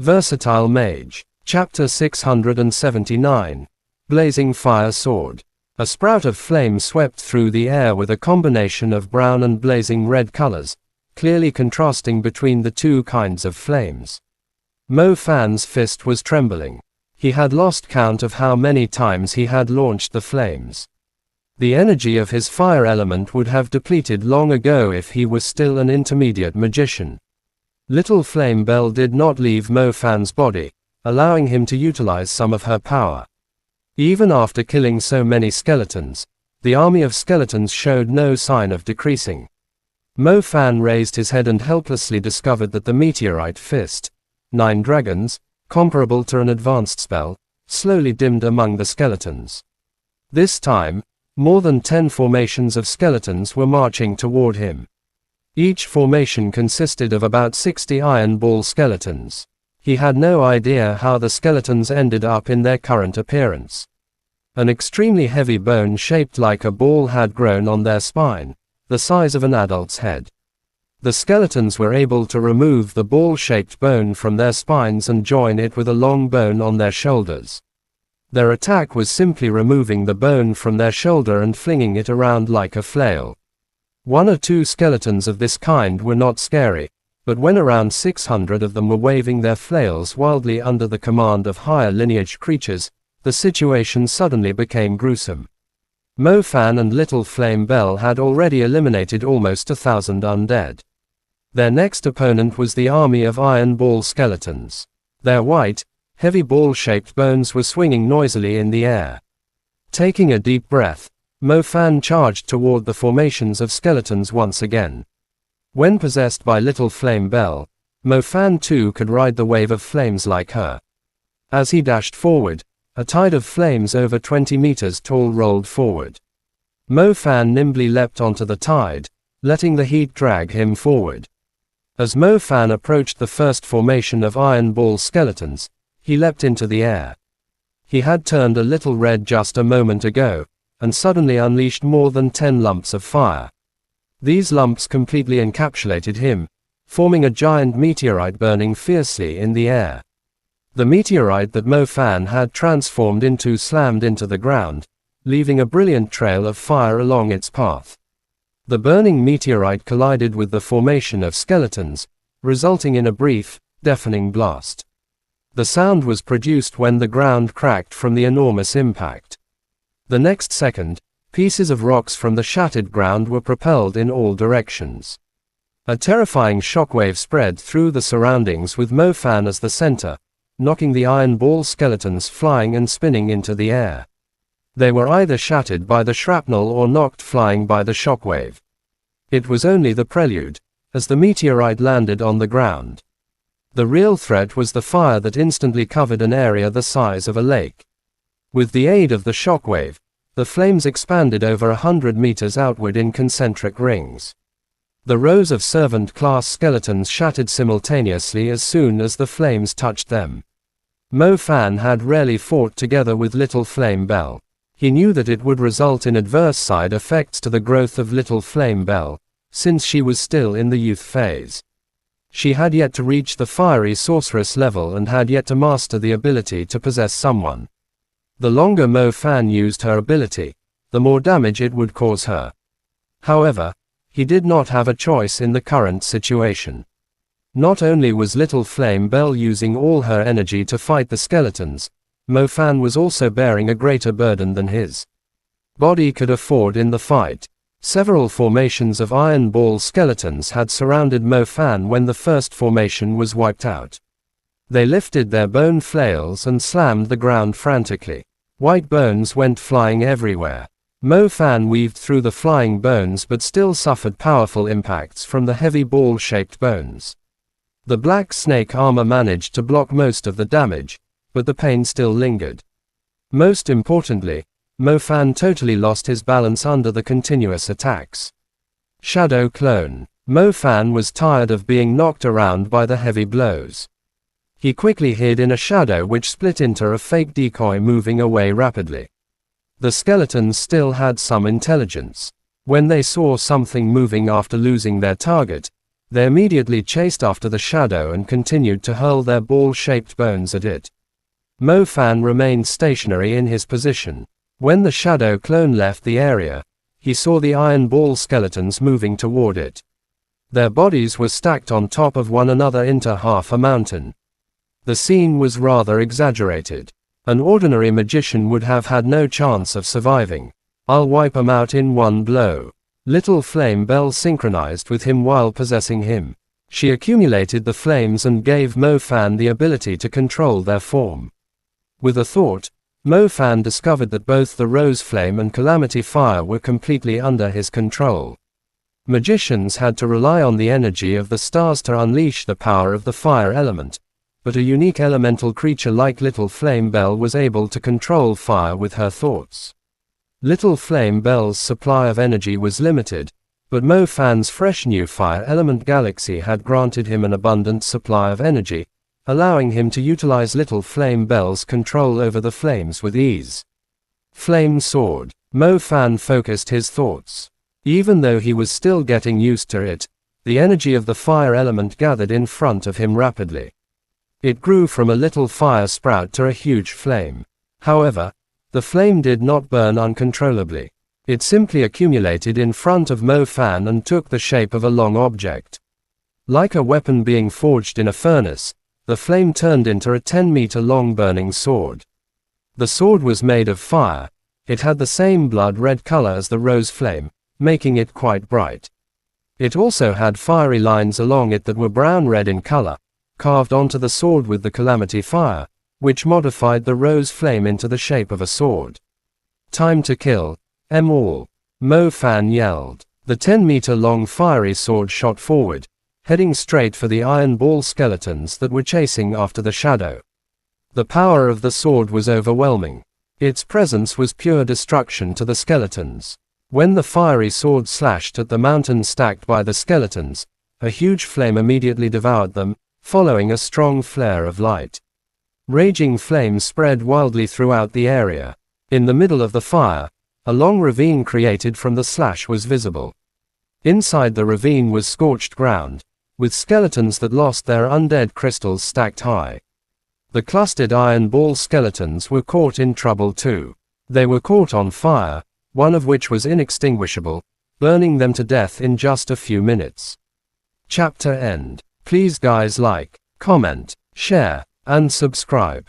Versatile Mage. Chapter 679. Blazing Fire Sword. A sprout of flame swept through the air with a combination of brown and blazing red colors, clearly contrasting between the two kinds of flames. Mo Fan's fist was trembling. He had lost count of how many times he had launched the flames. The energy of his fire element would have depleted long ago if he was still an intermediate magician. Little Flame Bell did not leave Mo Fan's body, allowing him to utilize some of her power. Even after killing so many skeletons, the army of skeletons showed no sign of decreasing. Mo Fan raised his head and helplessly discovered that the meteorite fist, 9 dragons, comparable to an advanced spell, slowly dimmed among the skeletons. This time, more than 10 formations of skeletons were marching toward him. Each formation consisted of about 60 iron ball skeletons. He had no idea how the skeletons ended up in their current appearance. An extremely heavy bone shaped like a ball had grown on their spine, the size of an adult's head. The skeletons were able to remove the ball-shaped bone from their spines and join it with a long bone on their shoulders. Their attack was simply removing the bone from their shoulder and flinging it around like a flail. 1 or 2 skeletons of this kind were not scary, but when around 600 of them were waving their flails wildly under the command of higher lineage creatures, the situation suddenly became gruesome. Mo Fan and Little Flame Bell had already eliminated almost 1,000 undead. Their next opponent was the army of iron ball skeletons. Their white, heavy ball-shaped bones were swinging noisily in the air. Taking a deep breath, Mo Fan charged toward the formations of skeletons once again. When possessed by Little Flame Bell, Mo Fan too could ride the wave of flames like her. As he dashed forward, a tide of flames over 20 meters tall rolled forward. Mo Fan nimbly leapt onto the tide, letting the heat drag him forward. As Mo Fan approached the first formation of iron ball skeletons, he leapt into the air. He had turned a little red just a moment ago, and suddenly unleashed more than 10 lumps of fire. These lumps completely encapsulated him, forming a giant meteorite burning fiercely in the air. The meteorite that Mo Fan had transformed into slammed into the ground, leaving a brilliant trail of fire along its path. The burning meteorite collided with the formation of skeletons, resulting in a brief, deafening blast. The sound was produced when the ground cracked from the enormous impact. The next second, pieces of rocks from the shattered ground were propelled in all directions. A terrifying shockwave spread through the surroundings with Mo Fan as the center, knocking the iron ball skeletons flying and spinning into the air. They were either shattered by the shrapnel or knocked flying by the shockwave. It was only the prelude, as the meteorite landed on the ground. The real threat was the fire that instantly covered an area the size of a lake. With the aid of the shockwave, the flames expanded over 100 meters outward in concentric rings. The rows of servant-class skeletons shattered simultaneously as soon as the flames touched them. Mo Fan had rarely fought together with Little Flame Bell. He knew that it would result in adverse side effects to the growth of Little Flame Bell, since she was still in the youth phase. She had yet to reach the fiery sorceress level and had yet to master the ability to possess someone. The longer Mo Fan used her ability, the more damage it would cause her. However, he did not have a choice in the current situation. Not only was Little Flame Bell using all her energy to fight the skeletons, Mo Fan was also bearing a greater burden than his body could afford in the fight. Several formations of iron ball skeletons had surrounded Mo Fan when the first formation was wiped out. They lifted their bone flails and slammed the ground frantically. White bones went flying everywhere. Mo Fan weaved through the flying bones but still suffered powerful impacts from the heavy ball-shaped bones. The black snake armor managed to block most of the damage, but the pain still lingered. Most importantly, Mo Fan totally lost his balance under the continuous attacks. Shadow Clone. Mo Fan was tired of being knocked around by the heavy blows. He quickly hid in a shadow which split into a fake decoy moving away rapidly. The skeletons still had some intelligence. When they saw something moving after losing their target, They immediately chased after the shadow and continued to hurl their ball-shaped bones at it. Mo Fan remained stationary in his position. When the shadow clone left the area, he saw the iron ball skeletons moving toward it. Their bodies were stacked on top of one another into half a mountain. The scene was rather exaggerated. An ordinary magician would have had no chance of surviving. I'll wipe 'em out in one blow. Little Flame Bell synchronized with him while possessing him. She accumulated the flames and gave Mo Fan the ability to control their form. With a thought, Mo Fan discovered that both the Rose Flame and Calamity Fire were completely under his control. Magicians had to rely on the energy of the stars to unleash the power of the fire element, but a unique elemental creature like Little Flame Bell was able to control fire with her thoughts. Little Flame Bell's supply of energy was limited, but Mo Fan's fresh new fire element galaxy had granted him an abundant supply of energy, allowing him to utilize Little Flame Bell's control over the flames with ease. Flame Sword. Mo Fan focused his thoughts. Even though he was still getting used to it, the energy of the fire element gathered in front of him rapidly. It grew from a little fire sprout to a huge flame. However, the flame did not burn uncontrollably. It simply accumulated in front of Mo Fan and took the shape of a long object. Like a weapon being forged in a furnace, the flame turned into a 10-meter-long burning sword. The sword was made of fire. It had the same blood-red color as the rose flame, making it quite bright. It also had fiery lines along it that were brown-red in color, carved onto the sword with the Calamity Fire, which modified the rose flame into the shape of a sword. Time to kill 'em all, Mo Fan yelled. The 10-meter-long fiery sword shot forward, heading straight for the iron ball skeletons that were chasing after the shadow. The power of the sword was overwhelming. Its presence was pure destruction to the skeletons. When the fiery sword slashed at the mountain stacked by the skeletons, a huge flame immediately devoured them, following a strong flare of light. Raging flames spread wildly throughout the area. In the middle of the fire, a long ravine created from the slash was visible. Inside the ravine was scorched ground, with skeletons that lost their undead crystals stacked high. The clustered iron ball skeletons were caught in trouble too. They were caught on fire, one of which was inextinguishable, burning them to death in just a few minutes. Chapter end. Please guys like, comment, share, and subscribe.